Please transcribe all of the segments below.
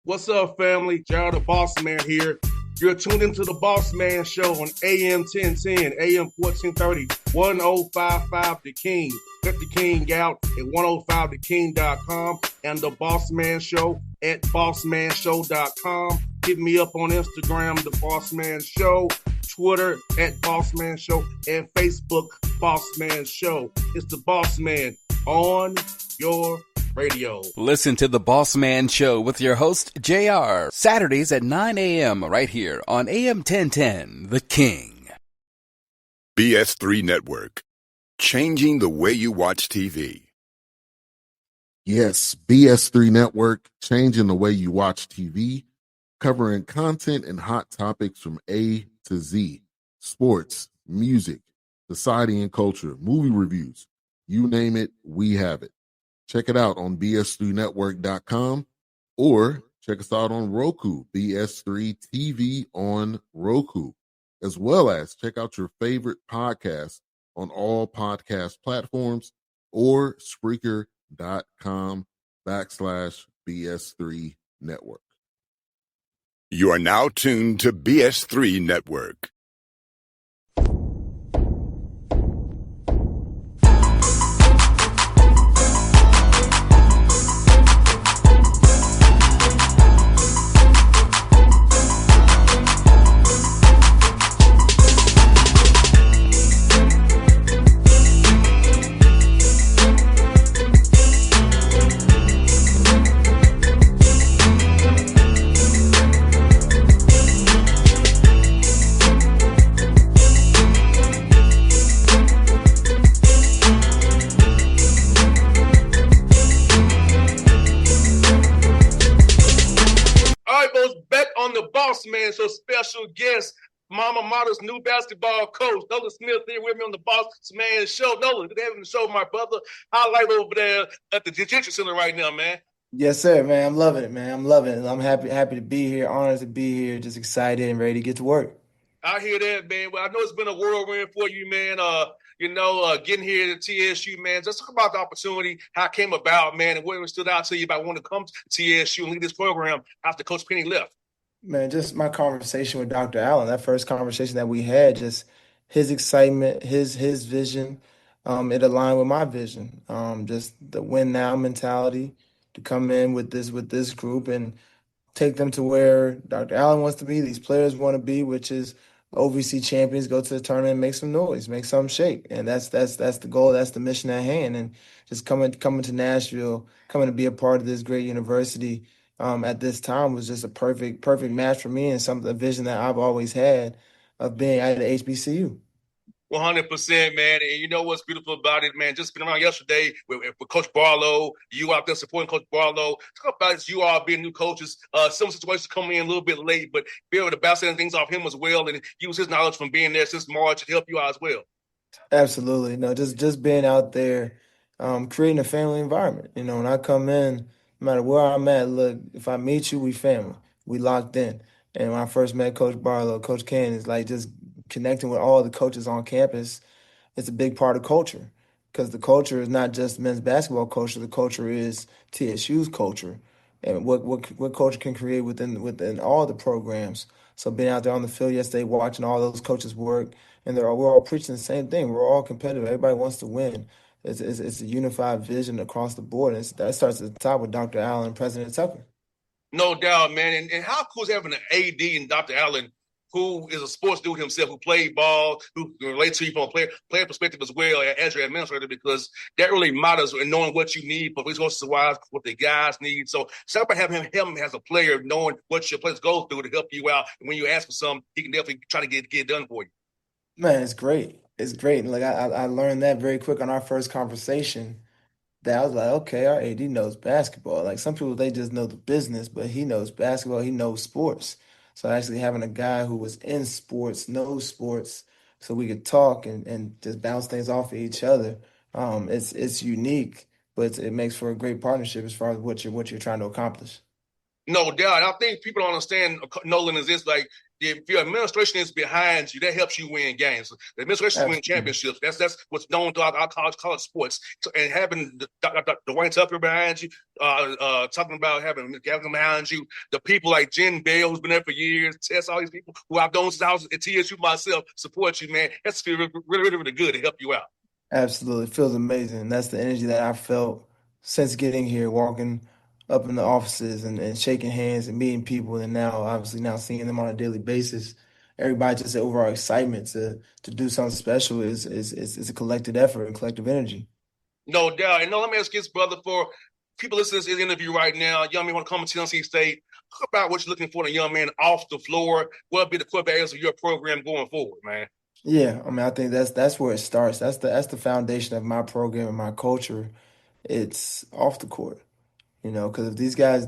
What's up, family? Gerald the Bossman here. You're tuned into the Bossman Show on AM 1010, AM 1430, 1055 The King. Let the King out at 105theking.com and the Bossman Show at bossmanshow.com. Hit me up on Instagram, The Bossman Show, Twitter at Bossman Show, and Facebook, Bossman Show. It's the Bossman on your radio. Listen to the Bossman Show with your host, JR, Saturdays at 9 a.m. right here on AM 1010, The King. BS3 Network, changing the way you watch TV. Yes, BS3 Network, changing the way you watch TV, covering content and hot topics from A to Z, sports, music, society and culture, movie reviews, you name it, we have it. Check it out on bs3network.com or check us out on Roku, BS3 TV on Roku, as well as check out your favorite podcasts on all podcast platforms or Spreaker.com/BS3 Network. You are now tuned to BS3 Network. Bossman Show special guest, Mama Mata's new basketball coach, Nolan Smith, here with me on the Bossman Show. Nolan, good having the show, my brother. Highlight over there at the Detention Center right now, man. Yes, sir, man. I'm loving it, man. I'm loving it. I'm happy to be here, honored to be here, just excited and ready to get to work. I hear that, man. Well, I know it's been a whirlwind for you, man. Getting here to TSU, man. Just talk about the opportunity, how it came about, man, and what stood out to you about wanting to come to TSU and lead this program after Coach Penny left. Man, just my conversation with Dr. Allen, that first conversation that we had, just his excitement, his vision, it aligned with my vision. Just the win now mentality to come in with this group and take them to where Dr. Allen wants to be, these players want to be, which is OVC champions, go to the tournament, make some noise, make something shake. And that's the goal, that's the mission at hand. And just coming to Nashville, coming to be a part of this great university at this time was just a perfect match for me and a vision that I've always had of being at the HBCU. 100%, man. And you know what's beautiful about it, man? Just been around yesterday with Coach Barlow, you out there supporting Coach Barlow. Talk about this, you all being new coaches. Some situations coming in a little bit late, but be able to bounce things off him as well and use his knowledge from being there since March to help you out as well. Absolutely. No, just being out there, creating a family environment. You know, when I come in, no matter where I'm at, look, if I meet you, we family. We locked in. And when I first met Coach Barlow, Coach Ken, is like just connecting with all the coaches on campus. It's a big part of culture because the culture is not just men's basketball culture. The culture is TSU's culture and what culture can create within all the programs. So being out there on the field yesterday, watching all those coaches work, and we're all preaching the same thing. We're all competitive. Everybody wants to win. It's a unified vision across the board. And that starts at the top with Dr. Allen and President Tucker. No doubt, man. And how cool is having an AD and Dr. Allen, who is a sports dude himself, who played ball, who relates to you from a player perspective as well as your administrator, because that really matters in knowing what you need for resources-wise, what the guys need. So somebody having him as a player, knowing what your players go through to help you out. And when you ask for something, he can definitely try to get it done for you. Man, it's great. It's great. And like I learned that very quick on our first conversation. That I was like, okay, our AD knows basketball. Like some people, they just know the business, but he knows basketball. He knows sports. So actually having a guy who was in sports, knows sports, so we could talk and just bounce things off of each other. It's unique, but it makes for a great partnership as far as what you're trying to accomplish. No doubt. I think people don't understand Nolan is this, like, if your administration is behind you, that helps you win games. The administration win Absolutely. championships. That's what's known throughout our college sports. So, and having Dwayne Tucker behind you, talking about having behind you, the people like Jen Bell, who's been there for years, Tess, all these people who I've known since I was at TSU myself, support you, man. That's feel really good to help you out. Absolutely. It feels amazing. That's the energy that I felt since getting here, walking up in the offices and shaking hands and meeting people, and now obviously now seeing them on a daily basis. Everybody just the overall excitement to do something special is a collective effort and collective energy. No doubt. And no, let me ask this, brother, for people listening to this interview right now, young man want to come to Tennessee State. Talk about what you're looking for in a young man off the floor. What will be the core areas of your program going forward, man? Yeah, I mean, I think that's where it starts. That's the foundation of my program and my culture. It's off the court. Because if these guys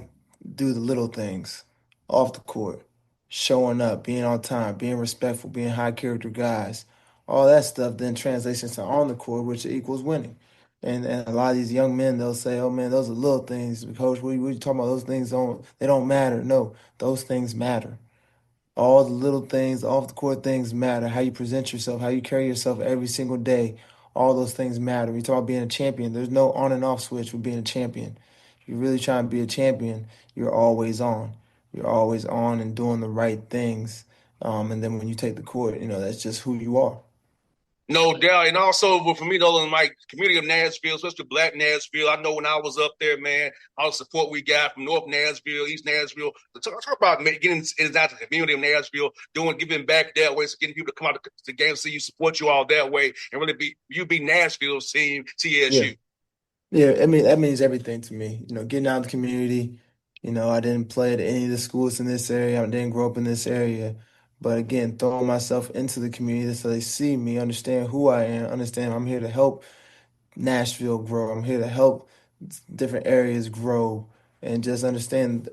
do the little things off the court, showing up, being on time, being respectful, being high character guys, all that stuff then translates into on the court, which equals winning. And a lot of these young men, they'll say, "Oh man, those are little things, Coach. We talking about those things don't matter." No, those things matter. All the little things, off the court things matter. How you present yourself, how you carry yourself every single day, all those things matter. We talk about being a champion. There's no on and off switch for being a champion. If you're really trying to be a champion, you're always on. You're always on and doing the right things. And then when you take the court, that's just who you are. No doubt. And also, well, for me, though, in my community of Nashville, especially Black Nashville, I know when I was up there, man, all the support we got from North Nashville, East Nashville. Talk about getting inside the community of Nashville, giving back that way, so getting people to come out to the game, see you, support you all that way, and really be Nashville's team, Yeah. TSU. Yeah, I mean that means everything to me. Getting out in the community. I didn't play at any of the schools in this area. I didn't grow up in this area. But again, throwing myself into the community so they see me, understand who I am, understand I'm here to help Nashville grow. I'm here to help different areas grow and just understanding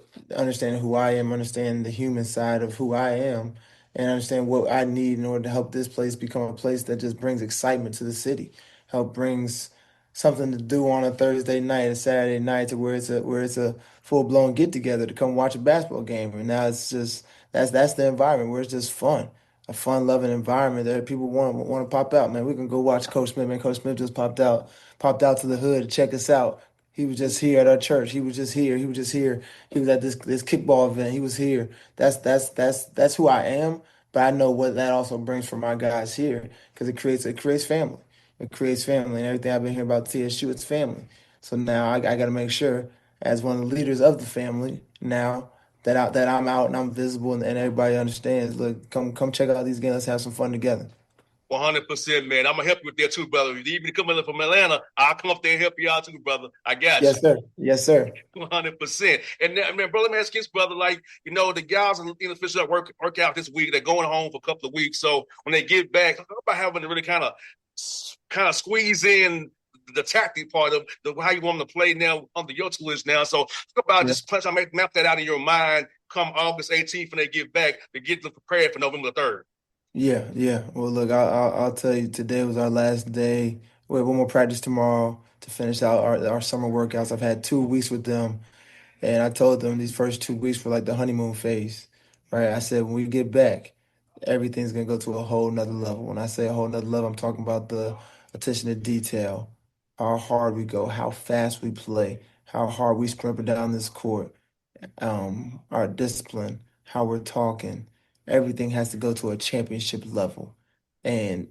who I am, understanding the human side of who I am, and understand what I need in order to help this place become a place that just brings excitement to the city. Help brings something to do on a Thursday night, a Saturday night, to where it's a full blown get together to come watch a basketball game. And now it's just that's the environment where it's just fun, a fun loving environment that people want to pop out. Man, we can go watch Coach Smith. Man, Coach Smith just popped out to the hood to check us out. He was just here at our church. He was just here. He was just here. He was at this kickball event. He was here. That's who I am. But I know what that also brings for my guys here because it creates family. It creates family, and everything I've been hearing about TSU, it's family. So now I got to make sure, as one of the leaders of the family, now that I'm out and I'm visible and everybody understands. Look, come check out these games. Let's have some fun together. 100%, man. I'm going to help you with that too, brother. If you need me to come in from Atlanta, I'll come up there and help you out too, brother. I got you. Yes, sir. Yes, sir. 100%. And then, man, brother, let me ask this, brother. Like, the guys in the official work out this week. They're going home for a couple of weeks. So when they get back, talk about having to really kind of squeeze in the tactic part of how you want them to play now under your tutelage now. So talk about Yeah. just trying to map that out in your mind come August 18th when they get back to get them prepared for November the 3rd. Yeah, yeah. Well, look, I'll tell you, today was our last day. We have one more practice tomorrow to finish out our summer workouts. I've had 2 weeks with them, and I told them these first 2 weeks were like the honeymoon phase, right? I said when we get back, everything's gonna go to a whole nother level. When I say a whole nother level, I'm talking about the attention to detail, how hard we go, how fast we play, how hard we sprint up and down this court, our discipline, how we're talking, everything has to go to a championship level. And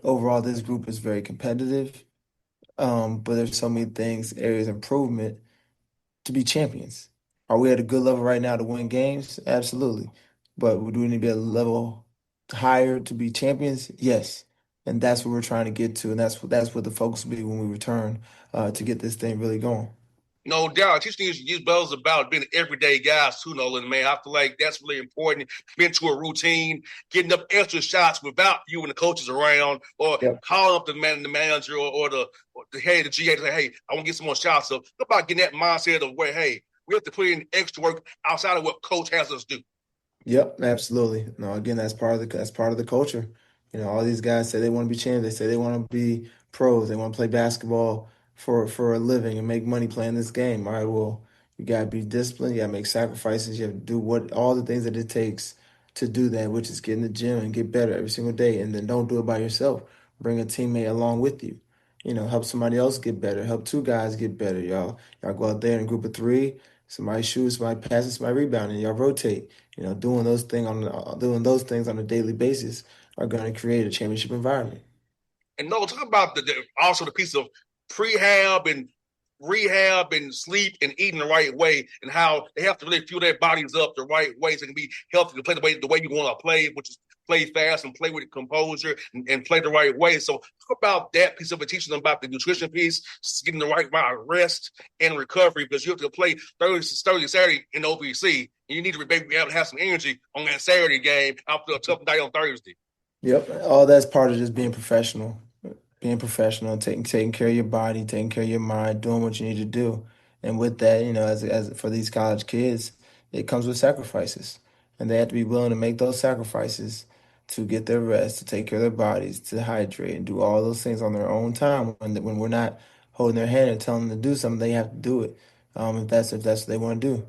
overall, this group is very competitive. But there's so many things, areas of improvement to be champions. Are we at a good level right now to win games? Absolutely. But do we need to be a level higher to be champions? Yes. And that's what we're trying to get to, and that's what the focus will be when we return to get this thing really going. No doubt. Teaching these brothers about being everyday guys too, Nolan, man. I feel like that's really important. Being to a routine, getting up extra shots without you and the coaches around, or Yep. calling up the manager or the GA to say, hey, I want to get some more shots. So what about getting that mindset of where, hey, we have to put in extra work outside of what coach has us do. Yep, absolutely. No, again, that's part of the culture. All these guys say they want to be champions. They say they want to be pros. They want to play basketball for a living and make money playing this game. All right, well, you gotta be disciplined. You gotta make sacrifices. You have to do all the things that it takes to do that, which is get in the gym and get better every single day. And then don't do it by yourself. Bring a teammate along with you. Help somebody else get better. Help two guys get better, y'all. Y'all go out there in a group of three. Somebody shoots, somebody passes, somebody rebounding. Y'all rotate. Doing those things on a daily basis are going to create a championship environment. And no, talk about also the piece of prehab and rehab and sleep and eating the right way, and how they have to really fuel their bodies up the right way so they can be healthy to play the way you want to play, which is play fast and play with composure and play the right way. So talk about that piece of it, teaching them about the nutrition piece, getting the right amount of rest and recovery, because you have to play Thursday, Saturday in OVC, and you need to be able to have some energy on that Saturday game after a tough night on Thursday. Yep, all that's part of just being professional, taking care of your body, taking care of your mind, doing what you need to do. And with that, as for these college kids, it comes with sacrifices, and they have to be willing to make those sacrifices to get their rest, to take care of their bodies, to hydrate, and do all those things on their own time. When we're not holding their hand and telling them to do something, they have to do it. If that's what they want to do.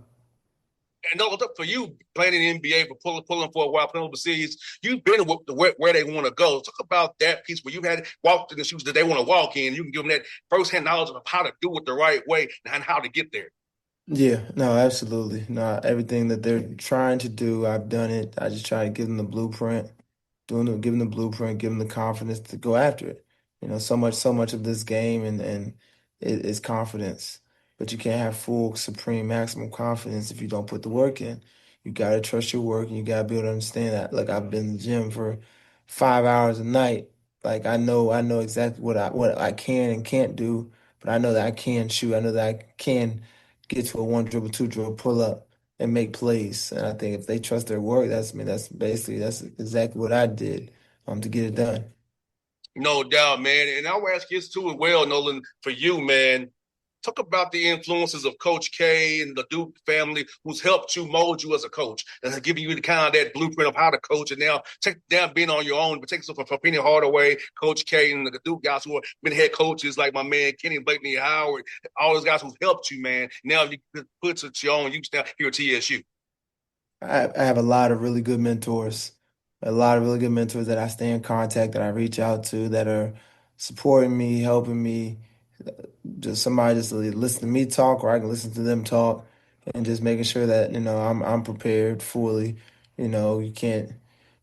And no, for you playing in the NBA for pulling for a while, playing overseas, you've been where they want to go. Talk about that piece where you had walked in the shoes that they want to walk in. You can give them that firsthand knowledge of how to do it the right way and how to get there. Yeah, no, absolutely. No, everything that they're trying to do, I've done it. I just try to give them the blueprint, give them the blueprint, give them the confidence to go after it. So much of this game and it is confidence, but you can't have full, supreme, maximum confidence if you don't put the work in. You gotta trust your work, and you gotta be able to understand that. Like I've been in the gym for 5 hours a night. Like I know exactly what I can and can't do, but I know that I can shoot. I know that I can get to a one dribble, two dribble, pull up and make plays. And I think if they trust their work, that's exactly what I did to get it done. No doubt, man. And I will ask this too as well, Nolan, for you, man. Talk about the influences of Coach K and the Duke family, who's helped you mold you as a coach and giving you the kind of that blueprint of how to coach. And now take down being on your own, but take some from Penny Hardaway, Coach K, and the Duke guys who have been head coaches like my man Kenny Blakeney Howard, all those guys who've helped you, man. Now you put it to your own use now here at TSU. I have a lot of really good mentors, a lot of really good mentors that I stay in contact, that I reach out to, that are supporting me, helping me. Just somebody just to listen to me talk, or I can listen to them talk, and just making sure that I'm prepared fully. You can't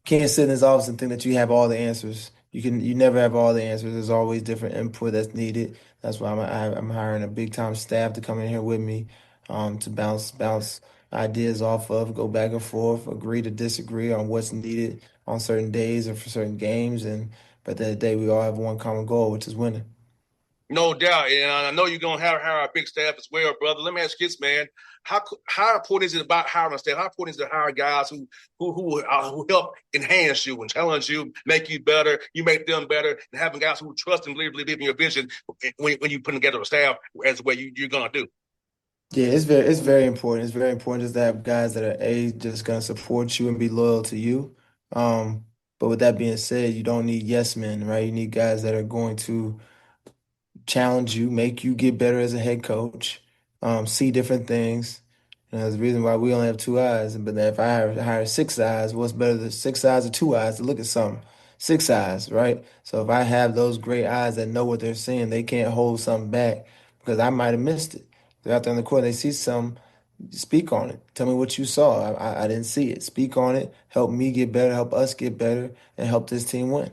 sit in this office and think that you have all the answers. You never have all the answers. There's always different input that's needed. That's why I'm hiring a big time staff to come in here with me, to bounce ideas off of, go back and forth, agree to disagree on what's needed on certain days or for certain games, and but at the end of the day, we all have one common goal, which is winning. No doubt, and I know you're gonna hire a big staff as well, brother. Let me ask you this, man: how important is it about hiring a staff? How important is it to hire guys who help enhance you and challenge you, make you better, you make them better, and having guys who trust and believe in your vision when you put together a staff as what you're gonna do. Yeah, it's very important. It's very important just to have guys that are just gonna support you and be loyal to you. Um, but with that being said, you don't need yes men, right? You need guys that are going to challenge you, make you get better as a head coach, see different things. There's the reason why we only have two eyes. But then if I hire six eyes, what's better than six eyes or two eyes to look at something? Six eyes, right? So if I have those great eyes that know what they're seeing, they can't hold something back because I might have missed it. They're out there in the court, they see something, speak on it. Tell me what you saw. I didn't see it. Speak on it. Help me get better, help us get better, and help this team win.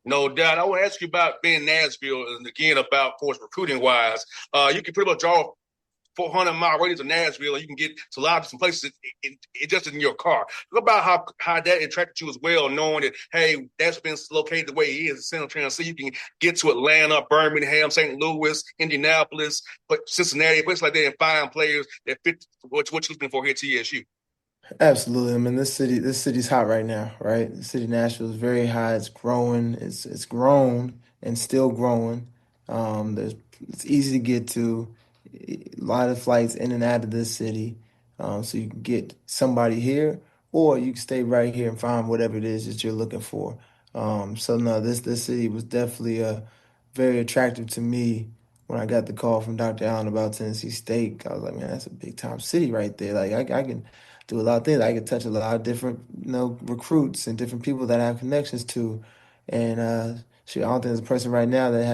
No doubt. I want to ask you about being Nashville and again about, of course, recruiting wise. You can pretty much draw 400-mile radius of Nashville, and you can get to a lot of different places just in your car. Talk about how that attracted you as well, knowing that, hey, that's been located the way it is in Central Tennessee. You can get to Atlanta, Birmingham, St. Louis, Indianapolis, but Cincinnati, places like that, and find players that fit what you're looking for here at TSU. Absolutely. I mean, this city's hot right now, right? The city of Nashville is very hot. It's growing. It's grown and still growing. There's It's easy to get to. A lot of flights in and out of this city, so you can get somebody here, or you can stay right here and find whatever it is that you're looking for. So no, this city was definitely very attractive to me when I got the call from Dr. Allen about Tennessee State. I was like, man, that's a big time city right there. Like I can. do a lot of things. I can touch a lot of different, recruits and different people that I have connections to. And shoot, I don't think there's a person right now that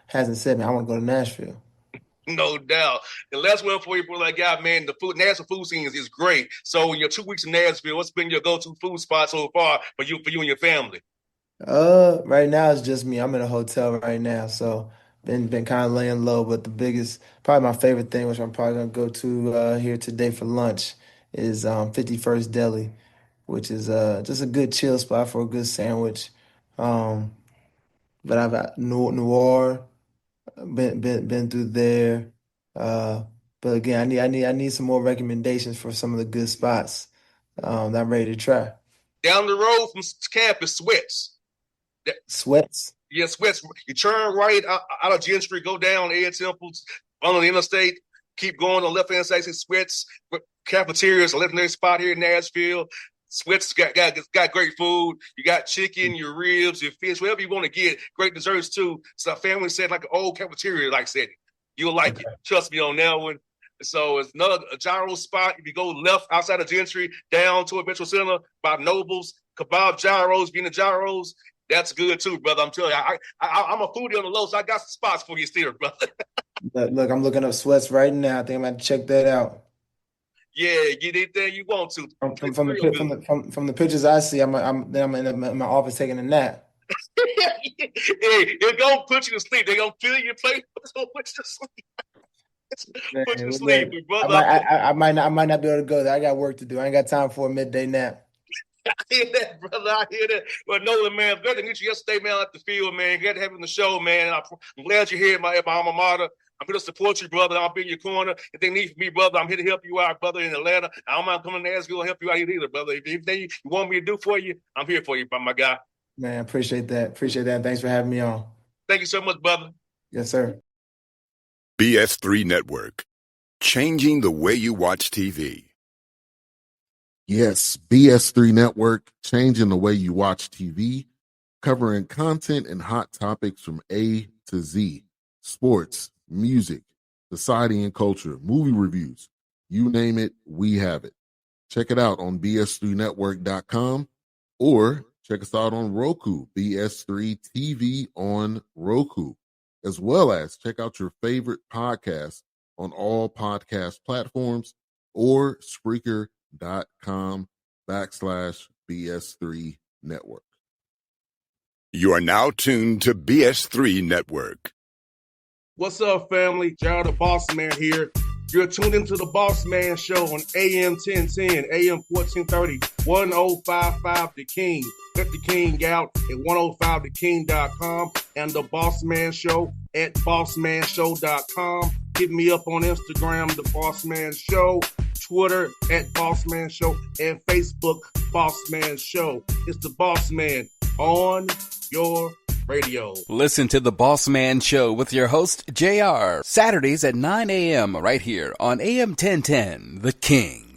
hasn't said, "Man, I want to go to Nashville." No doubt. And last one for you, bro, like God, man, the Nashville food scene is great. So in your 2 weeks in Nashville, what's been your go-to food spot so far for you and your family? Right now it's just me. I'm in a hotel right now, so been kind of laying low. But the biggest, probably my favorite thing, which I'm probably gonna go to here today for lunch, is 51st Deli, which is just a good chill spot for a good sandwich. Um, but I've got Noir, been through there. Uh, but again, I need some more recommendations for some of the good spots that I'm ready to try. Down the road from campus, Sweats. Sweats. Yeah, Sweats. You turn right out of Gin Street, go down Ed Temples on the interstate, keep going on the left-hand side, say Sweats. Cafeterias, a legendary spot here in Nashville. Sweats got great food. You got chicken, your ribs, your fish, whatever you want to get. Great desserts too. So family said like an old cafeteria like setting. You'll like it. Trust me on that one. So it's another a gyro spot. If you go left outside of Gentry, down to a Metro Center by Nobles, kebab gyros, being the gyros, that's good too, brother. I'm telling you, I'm a foodie on the low, so I got some spots for you still, brother. Look, I'm looking up Sweats right now. I think I'm gonna check that out. Yeah, get anything you want to. From the from the pictures I see, I'm in my office taking a nap. Hey, they're gonna put you to sleep. They're gonna fill your plate, put you to sleep. Man, Put you to look, sleep, brother. I might not be able to go there. I got work to do. I ain't got time for a midday nap. I hear that, brother. I hear that. Well, Nolan, man, glad to meet you yesterday, man, at the field, man. Glad to have you on the show, man. I'm glad you're here at my alma mater. I'm here to support you, brother. I'll be in your corner. If they need me, brother, I'm here to help you out, brother, in Atlanta. I don't mind coming to Nashville and help you out either, brother. If anything you want me to do for you, I'm here for you, my guy. Man, appreciate that. Appreciate that. Thanks for having me on. Thank you so much, brother. Yes, sir. BS3 Network. Changing the way you watch TV. Yes, BS3 Network, changing the way you watch TV, covering content and hot topics from A to Z, sports, music, society and culture, movie reviews, you name it, we have it. Check it out on bs3network.com or check us out on Roku, BS3 TV on Roku, as well as check out your favorite podcasts on all podcast platforms or Spreaker.com/BS3 Network. You are now tuned to BS3 Network. What's up, family? Gerald the Bossman here. You're tuned into the Bossman Show on AM 1010, AM 1430, 1055 The King. Let the King out at 105theking.com and the Bossman Show at bossmanshow.com. Hit me up on Instagram, The Bossman Show, Twitter at Bossman Show, and Facebook, Bossman Show. It's the Bossman on your radio. Listen to The Bossman Show with your host, JR, Saturdays at 9 a.m. right here on AM 1010, The King.